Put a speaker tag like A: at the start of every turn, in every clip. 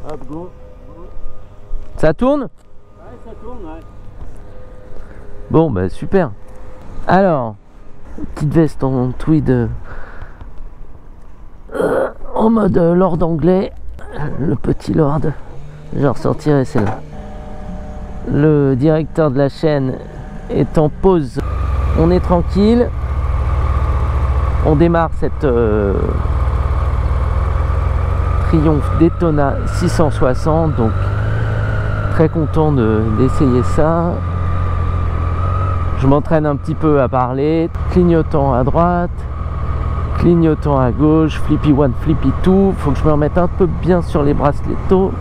A: Hop, go.
B: Ça tourne?
A: Ouais, ça tourne, ouais.
B: Bon, bah super. Alors, petite veste en tweed en mode lord anglais. Le petit lord. Je ressortirai celle-là. Le directeur de la chaîne est en pause. On est tranquille. On démarre cette Triumph Daytona 660. Donc, très content d'essayer ça. Je m'entraîne un petit peu à parler. Clignotant à droite. Clignotant à gauche. Flippy 1, Flippy 2. Faut que je me remette un peu bien sur les bracelets tôt.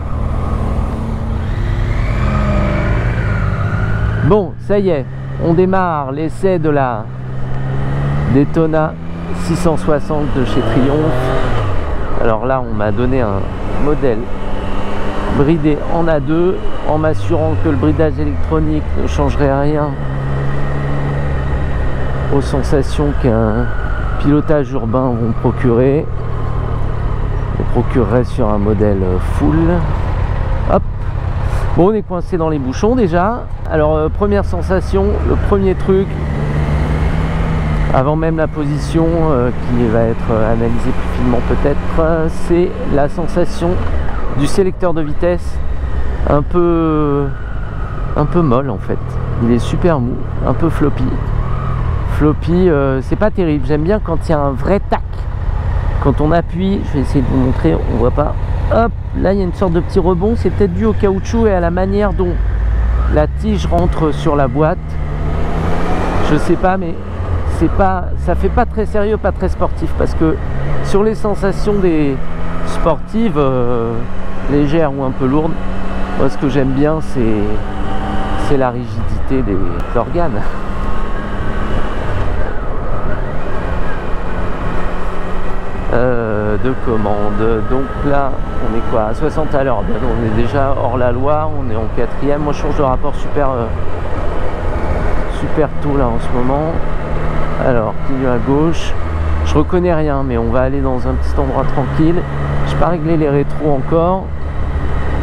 B: Bon, ça y est, on démarre l'essai de la Daytona 660 de chez Triumph. Alors là, on m'a donné un modèle bridé en A2 en m'assurant que le bridage électronique ne changerait rien aux sensations qu'un pilotage urbain vont procurer. Je procurerai sur un modèle full. Hop. Bon, on est coincé dans les bouchons déjà. Alors première sensation, le premier truc, avant même la position qui va être analysée plus finement peut-être, c'est la sensation du sélecteur de vitesse un peu molle en fait. Il est super mou, un peu floppy. Floppy, c'est pas terrible. J'aime bien quand il y a un vrai tac. Quand on appuie, je vais essayer de vous montrer, on voit pas. Hop, là il y a une sorte de petit rebond. C'est peut-être dû au caoutchouc et à la manière dont la tige rentre sur la boîte. Je sais pas, mais c'est pas, ça fait pas très sérieux, pas très sportif, parce que sur les sensations des sportives légères ou un peu lourdes, moi ce que j'aime bien c'est la rigidité des organes. De commande. Donc là, on est quoi? À 60 à l'heure. On est déjà hors la loi. On est en 4e. Moi, je change de rapport super tôt là en ce moment. Alors, clignot à gauche. Je reconnais rien, mais on va aller dans un petit endroit tranquille. Je n'ai pas réglé les rétros encore.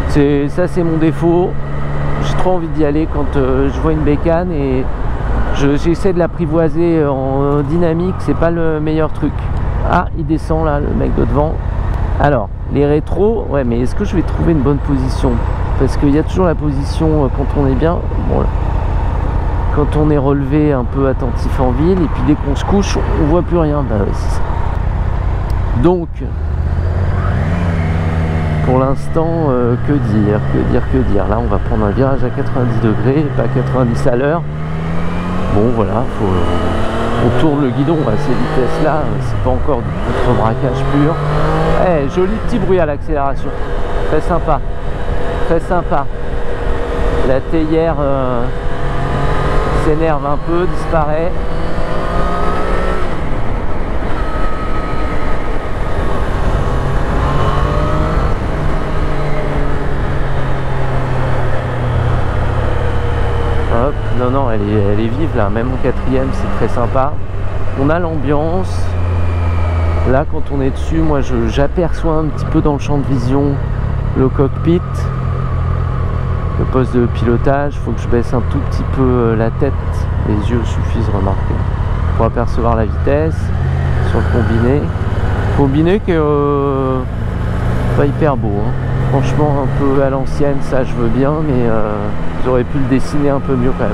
B: Ça, c'est mon défaut. J'ai trop envie d'y aller quand je vois une bécane et j'essaie de l'apprivoiser en dynamique. C'est pas le meilleur truc. Ah, il descend là, le mec de devant. Alors, les rétros, ouais, mais est-ce que je vais trouver une bonne position? Parce qu'il y a toujours la position quand on est bien. Bon, là, quand on est relevé, un peu attentif en ville, et puis dès qu'on se couche, on voit plus rien. Bah, ouais, c'est ça. Donc, pour l'instant, que dire. Là, on va prendre un virage à 90 degrés, pas 90 à l'heure. Bon, voilà, on tourne le guidon à ces vitesses-là, c'est pas encore du contre-braquage pur. Eh, joli petit bruit à l'accélération, très sympa, très sympa. La théière s'énerve un peu, disparaît. Hop, non, elle est vive là, même en 4e, c'est très sympa. On a l'ambiance. Là, quand on est dessus, moi j'aperçois un petit peu dans le champ de vision le cockpit, le poste de pilotage. Il faut que je baisse un tout petit peu la tête, les yeux suffisent, remarquez, pour apercevoir la vitesse sur le combiné. Combiné qui est pas hyper beau, hein. Franchement, un peu à l'ancienne, ça je veux bien, mais j'aurais pu le dessiner un peu mieux quand même.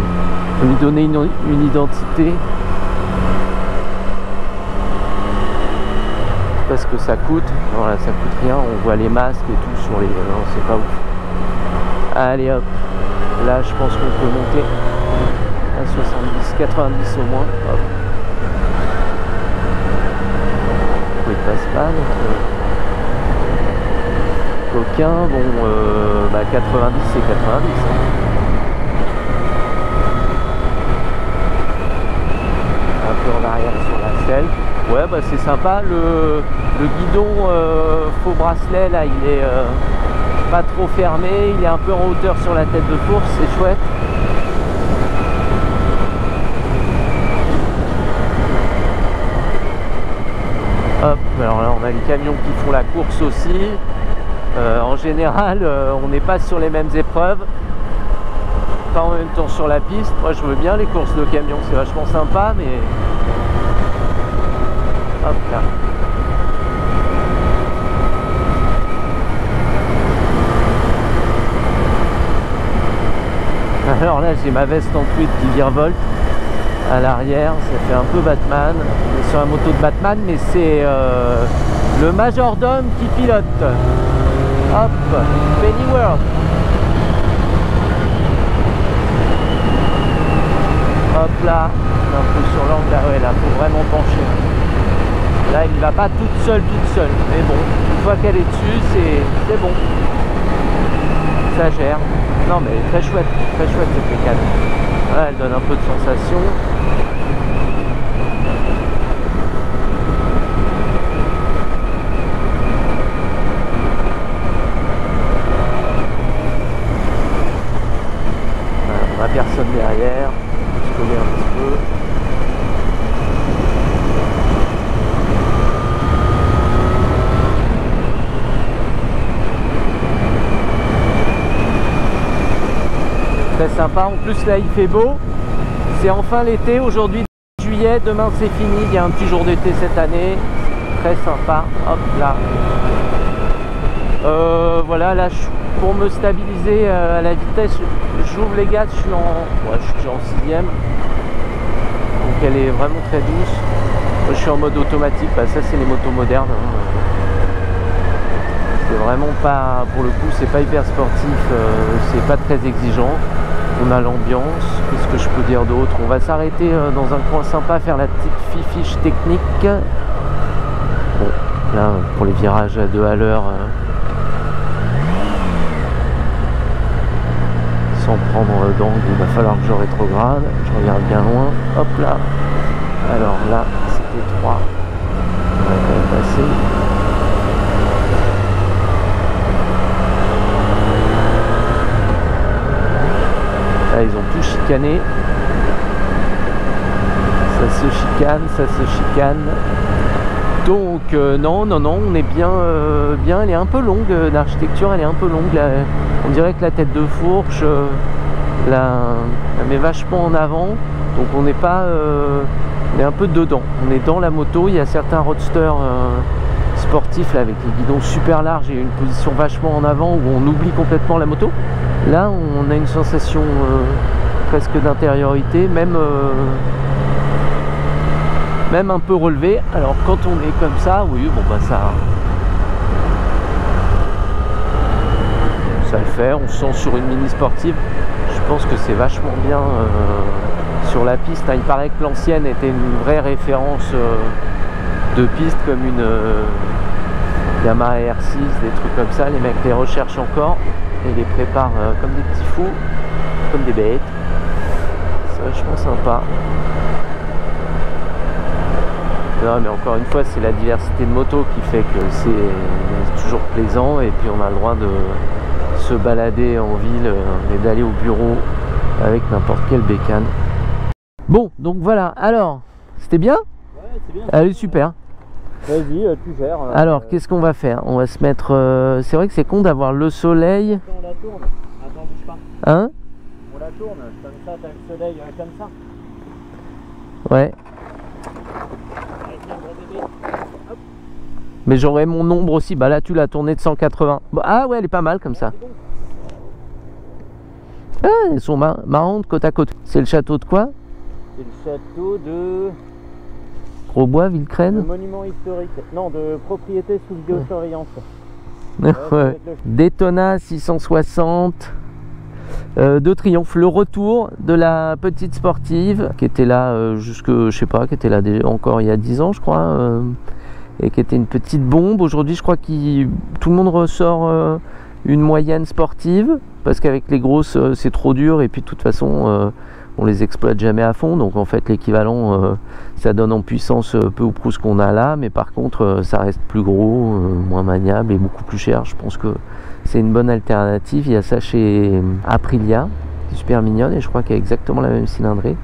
B: Lui donner une identité. Parce que ça coûte, voilà, ça coûte rien, on voit les masques et tout sur les... Non, c'est pas ouf. Allez hop, là je pense qu'on peut monter à 70, 90 au moins. Hop. Il passe pas, donc... Coquin, bon, 90 c'est 90. Hein. Un peu en arrière sur la selle. Ouais, bah c'est sympa. Le guidon faux bracelet là, il est pas trop fermé. Il est un peu en hauteur sur la tête de fourche, c'est chouette. Hop, alors là on a les camions qui font la course aussi. En général, on n'est pas sur les mêmes épreuves, pas en même temps sur la piste. Moi je veux bien les courses de camion, c'est vachement sympa, mais hop là. Alors là j'ai ma veste en tweed qui virevolte à l'arrière, ça fait un peu Batman. On est sur la moto de Batman, mais c'est le majordome qui pilote. Hop, Pennyworth. Hop là, un peu sur l'angle, là, ouais, là, faut vraiment pencher. Là, il ne va pas toute seule, mais bon, une fois qu'elle est dessus, c'est bon. Ça gère. Non, mais très chouette cette bécane. Là, elle donne un peu de sensation. On n'a personne derrière. Je connais un petit peu. Très sympa. En plus là il fait beau. C'est enfin l'été. Aujourd'hui juillet. Demain c'est fini. Il y a un petit jour d'été cette année. Très sympa. Hop là. Voilà là pour me stabiliser à la vitesse, j'ouvre les gaz, je suis en 6ème, donc elle est vraiment très douce. Moi, je suis en mode automatique, bah, ça c'est les motos modernes, hein. C'est vraiment pas, pour le coup c'est pas hyper sportif, c'est pas très exigeant. On a l'ambiance. Qu'est-ce que je peux dire d'autre? On va s'arrêter dans un coin sympa, faire la petite fiche technique. Bon, là pour les virages à 2 à l'heure, sans prendre d'angle, il va falloir que je rétrograde. Je regarde bien loin. Hop là. Alors là, c'était 3. On va quand même passer. Là, ils ont tout chicané. Ça se chicane. Donc non, on est bien, elle est un peu longue, l'architecture elle est un peu longue, là, on dirait que la tête de fourche, elle met vachement en avant, donc on n'est pas, on est un peu dedans, on est dans la moto. Il y a certains roadsters sportifs là, avec les guidons super larges et une position vachement en avant où on oublie complètement la moto. Là on a une sensation presque d'intériorité, même un peu relevé. Alors quand on est comme ça, oui, bon bah ça le fait, on se sent sur une mini sportive. Je pense que c'est vachement bien sur la piste. Il paraît que l'ancienne était une vraie référence de piste, comme une Yamaha R6, des trucs comme ça. Les mecs les recherchent encore et les préparent comme des petits fous, comme des bêtes. C'est vachement sympa. Non, mais encore une fois, c'est la diversité de motos qui fait que c'est toujours plaisant, et puis on a le droit de se balader en ville et d'aller au bureau avec n'importe quelle bécane. Bon, donc voilà. Alors, c'était bien?
A: Ouais, c'est bien.
B: Allez, super.
A: Vas-y, tu gères.
B: Alors, qu'est-ce qu'on va faire? On va se mettre... c'est vrai que c'est con d'avoir le soleil.
A: Attends, on la tourne. Attends, bouge pas.
B: Hein?
A: On la tourne, comme ça, t'as le soleil comme ça.
B: Ouais. Mais j'aurais mon ombre aussi. Bah là tu l'as tournée de 180. Ah ouais, elle est pas mal comme ça. Ah, elles sont marrantes côte à côte. C'est le château de quoi?
A: C'est le château de...
B: Grosbois, Villecrène?
A: Le monument historique. Non, de propriété sous vidéosurveillance.
B: Ouais. Daytona 660 de Triomphe. Le retour de la petite sportive qui était là jusque, je sais pas, qui était là encore il y a 10 ans je crois, et qui était une petite bombe. Aujourd'hui je crois que tout le monde ressort une moyenne sportive, parce qu'avec les grosses c'est trop dur, et puis de toute façon on les exploite jamais à fond, donc en fait l'équivalent ça donne en puissance peu ou prou ce qu'on a là, mais par contre ça reste plus gros, moins maniable et beaucoup plus cher. Je pense que c'est une bonne alternative. Il y a ça chez Aprilia, qui est super mignonne, et je crois qu'elle a exactement la même cylindrée,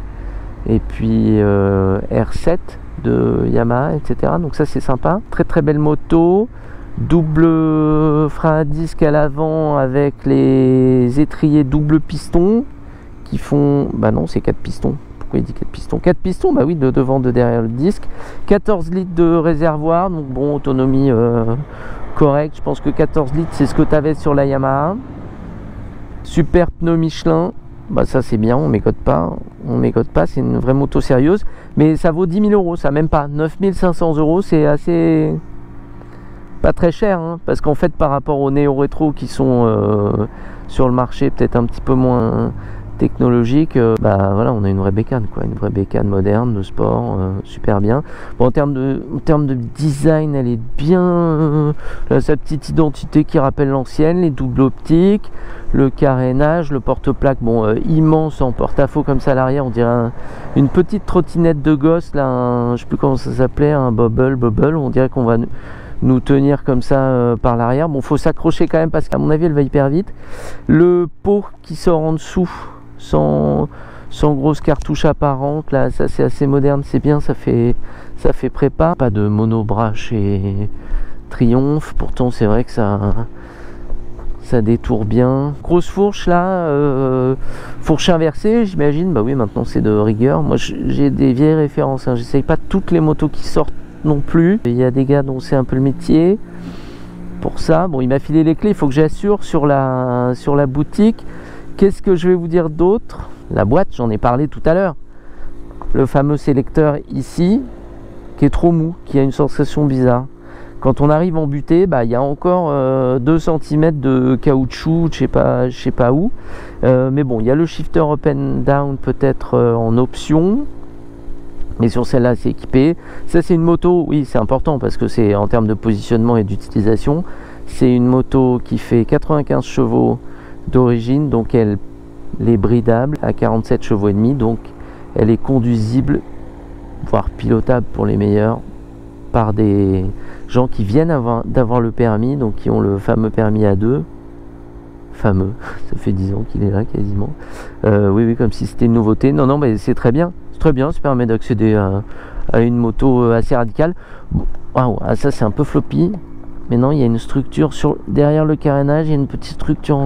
B: et puis R7 de Yamaha, etc. Donc ça c'est sympa, très très belle moto. double frein à disque à l'avant avec les étriers double piston qui font, bah non c'est 4 pistons, pourquoi il dit 4 pistons? 4 pistons, bah oui, de devant, de derrière le disque, 14 litres de réservoir, donc bon, autonomie correcte, je pense que 14 litres c'est ce que tu avais sur la Yamaha. Super pneus Michelin, bah ça c'est bien, on mécote pas, c'est une vraie moto sérieuse, mais ça vaut 10 000 €, ça même pas, 9 500 €, c'est assez... pas très cher, hein, parce qu'en fait par rapport aux néo-rétro qui sont sur le marché peut-être un petit peu moins technologiques, bah voilà, on a une vraie bécane quoi, une vraie bécane moderne de sport, super bien. Bon, en termes de design, elle est bien, là, sa petite identité qui rappelle l'ancienne, les doubles optiques, le carénage, le porte-plaque, bon, immense en porte-à-faux comme ça à l'arrière, on dirait une petite trottinette de gosse là, je sais plus comment ça s'appelait, un bubble, on dirait qu'on va nous tenir comme ça par l'arrière. Bon, faut s'accrocher quand même parce qu'à mon avis elle va hyper vite. Le pot qui sort en dessous sans grosse cartouche apparente, là ça c'est assez moderne, c'est bien, ça fait prépa. Pas de monobras chez Triumph, pourtant c'est vrai que ça détourne bien. Grosse fourche là, fourche inversée j'imagine, bah oui maintenant c'est de rigueur. Moi j'ai des vieilles références, hein. J'essaye pas toutes les motos qui sortent non plus, il y a des gars dont c'est un peu le métier pour ça. Bon, il m'a filé les clés, il faut que j'assure sur la boutique. Qu'est-ce que je vais vous dire d'autre? La boîte, j'en ai parlé tout à l'heure, le fameux sélecteur ici qui est trop mou, qui a une sensation bizarre. Quand on arrive en butée, bah, il y a encore 2 cm de caoutchouc, je sais pas où, mais bon, il y a le shifter up and down peut-être en option. Mais sur celle-là, c'est équipé. Ça, c'est une moto, oui, c'est important parce que c'est en termes de positionnement et d'utilisation. C'est une moto qui fait 95 chevaux d'origine, donc elle est bridable à 47 chevaux et demi, donc elle est conduisible, voire pilotable pour les meilleurs, par des gens qui viennent d'avoir le permis, donc qui ont le fameux permis A2. Fameux, ça fait 10 ans qu'il est là quasiment. Oui, comme si c'était une nouveauté. Non, mais c'est très bien. Très bien, ça permet d'accéder à une moto assez radicale. Waouh, ça c'est un peu floppy, mais non, il y a une structure derrière le carénage, il y a une petite structure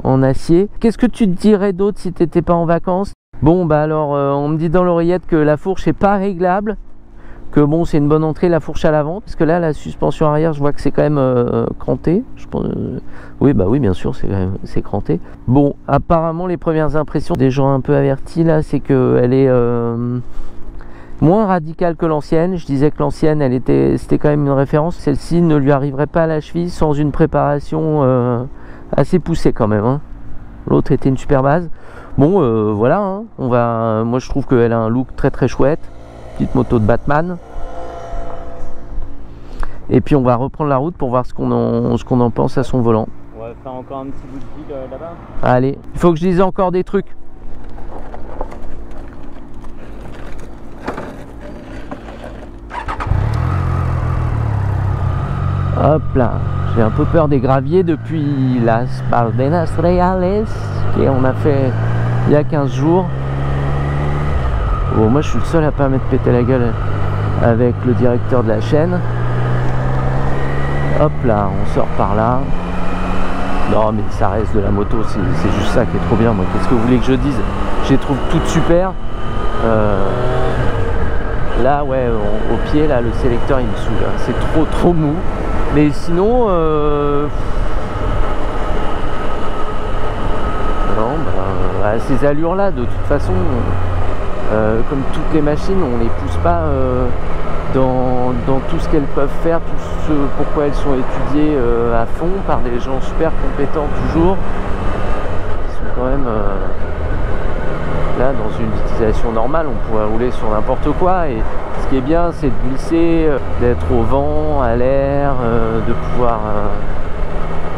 B: en acier. Qu'est-ce que tu te dirais d'autre si tu n'étais pas en vacances? Bon, bah alors on me dit dans l'oreillette que la fourche n'est pas réglable, que bon, c'est une bonne entrée la fourche à l'avant, parce que là la suspension arrière, je vois que c'est quand même cranté. Je pense, oui, bah oui, bien sûr, c'est cranté. Bon, apparemment les premières impressions des gens un peu avertis là, c'est que elle est moins radicale que l'ancienne. Je disais que l'ancienne, c'était quand même une référence. Celle-ci ne lui arriverait pas à la cheville sans une préparation assez poussée quand même, hein. L'autre était une super base. Bon, voilà, hein, moi je trouve qu'elle a un look très très chouette. Petite moto de Batman. Et puis on va reprendre la route pour voir ce qu'on en pense à son volant.
A: On va faire encore un petit bout de ville là-bas.
B: Allez, il faut que je dise encore des trucs. Hop là, j'ai un peu peur des graviers depuis Las Baldenas Reales qu'on a fait il y a 15 jours. Bon, moi je suis le seul à pas m'être pété la gueule avec le directeur de la chaîne. Hop là, on sort par là. Non mais ça reste de la moto, c'est juste ça qui est trop bien. Moi, qu'est-ce que vous voulez que je dise? Je les trouve toutes super. Là ouais, au pied là, le sélecteur il me saoule, hein. C'est trop mou. Mais sinon non, bah, à ces allures là, de toute façon, comme toutes les machines, on les pousse pas dans tout ce qu'elles peuvent faire, tout ce pourquoi elles sont étudiées à fond par des gens super compétents toujours. Ils sont quand même là dans une utilisation normale, on pourrait rouler sur n'importe quoi. Et ce qui est bien, c'est de glisser, d'être au vent, à l'air, de pouvoir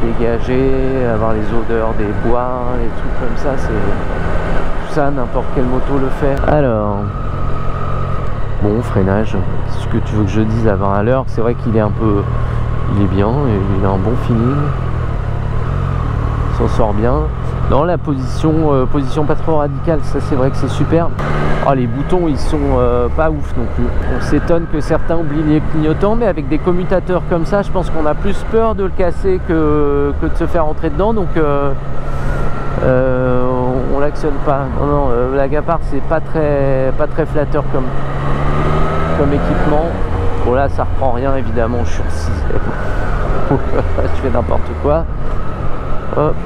B: dégager, avoir les odeurs des bois, les trucs comme ça. C'est tout ça, n'importe quelle moto le fait. Alors, bon, freinage, ce que tu veux que je dise à 20 à l'heure, c'est vrai qu'il est il est bien, il a un bon feeling, il s'en sort bien. Non, la position pas trop radicale, ça c'est vrai que c'est super. Oh, les boutons ils sont pas ouf non plus. On s'étonne que certains oublient les clignotants, mais avec des commutateurs comme ça, je pense qu'on a plus peur de le casser que de se faire rentrer dedans. Donc on l'actionne pas. Non, non, blague à part, c'est pas très flatteur comme équipement. Bon là ça reprend rien évidemment, je suis en 6ème. Je fais n'importe quoi. Hop.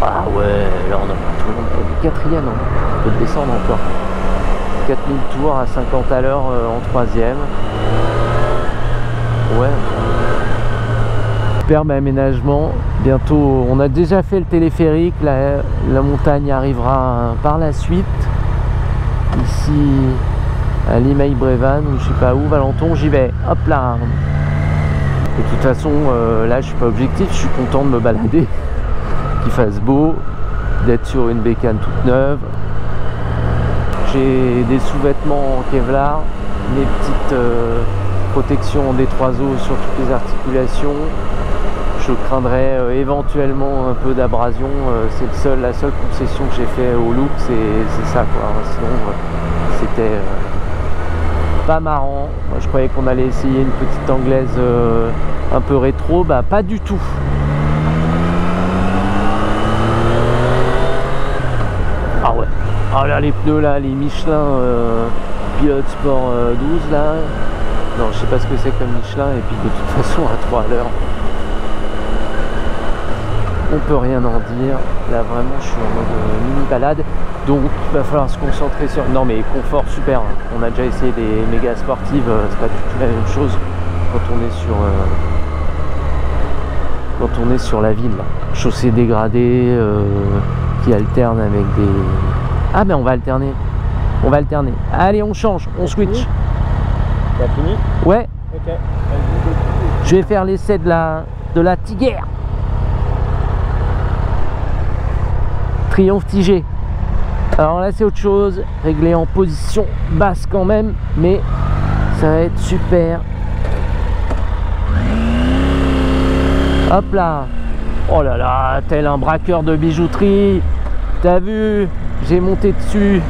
B: Ah ouais, là on a tout le monde. Du 4ème, hein. On peut descendre encore. 4000 tours à 50 à l'heure en 3ème. Ouais. Superbe aménagement. Bientôt, on a déjà fait le téléphérique. La montagne arrivera par la suite. Ici, à Limeil-Brévannes, ou je sais pas où, Valenton, j'y vais. Hop là. De toute façon, là je suis pas objectif, je suis content de me balader. Qu'il fasse beau, d'être sur une bécane toute neuve. J'ai des sous-vêtements en Kevlar, mes petites protections en D3O sur toutes les articulations. Je craindrais éventuellement un peu d'abrasion, c'est la seule concession que j'ai fait au look, c'est ça quoi. Sinon c'était pas marrant. Moi, je croyais qu'on allait essayer une petite anglaise un peu rétro, bah pas du tout. Ah ouais. Ah là les pneus là, les Michelin Pilote Sport 12 là. Non je sais pas ce que c'est comme Michelin et puis de toute façon à 3 à l'heure. On peut rien en dire. Là vraiment je suis en mode mini balade. Donc il va falloir se concentrer sur... Non mais confort super. Hein. On a déjà essayé des méga sportives. C'est pas du tout la même chose quand on est sur la ville. Là. Chaussée dégradée qui alterne avec des... Ah ben on va alterner. On va alterner. Allez on change. On switch.
A: T'as fini?
B: Ouais.
A: Ok.
B: Je vais faire l'essai de la Tigère. Triomphe Tigé. Alors là c'est autre chose, réglé en position basse quand même, mais ça va être super. Hop là. Oh là là, tel un braqueur de bijouterie. T'as vu? J'ai monté dessus.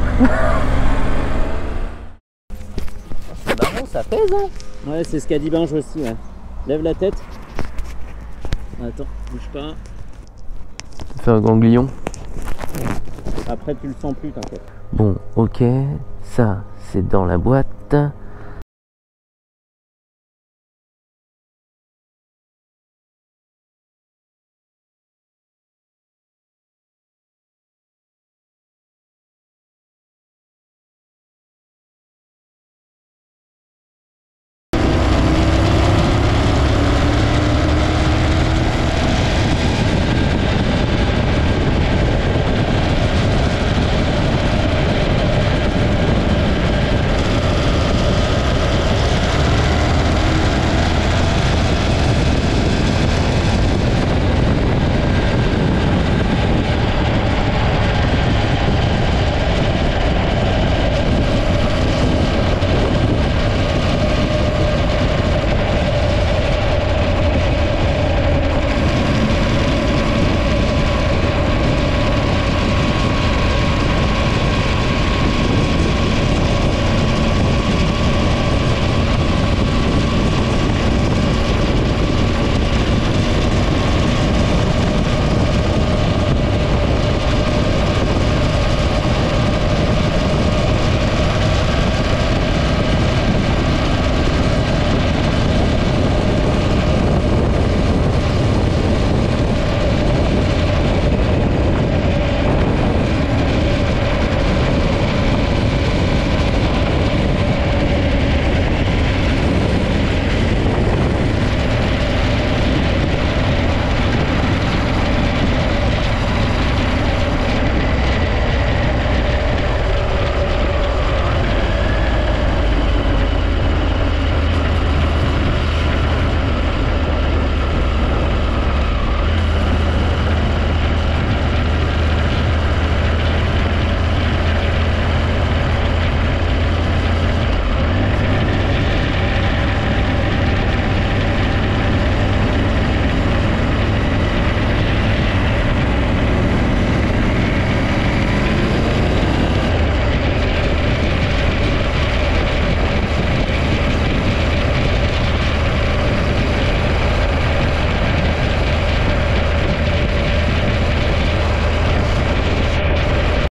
A: C'est marrant, ça pèse hein. Ouais, c'est ce qu'a dit Binge aussi, ouais. Lève la tête. Attends, bouge pas.
B: Fais un ganglion.
A: Après tu le sens plus t'inquiète.
B: Bon ok, ça c'est dans la boîte.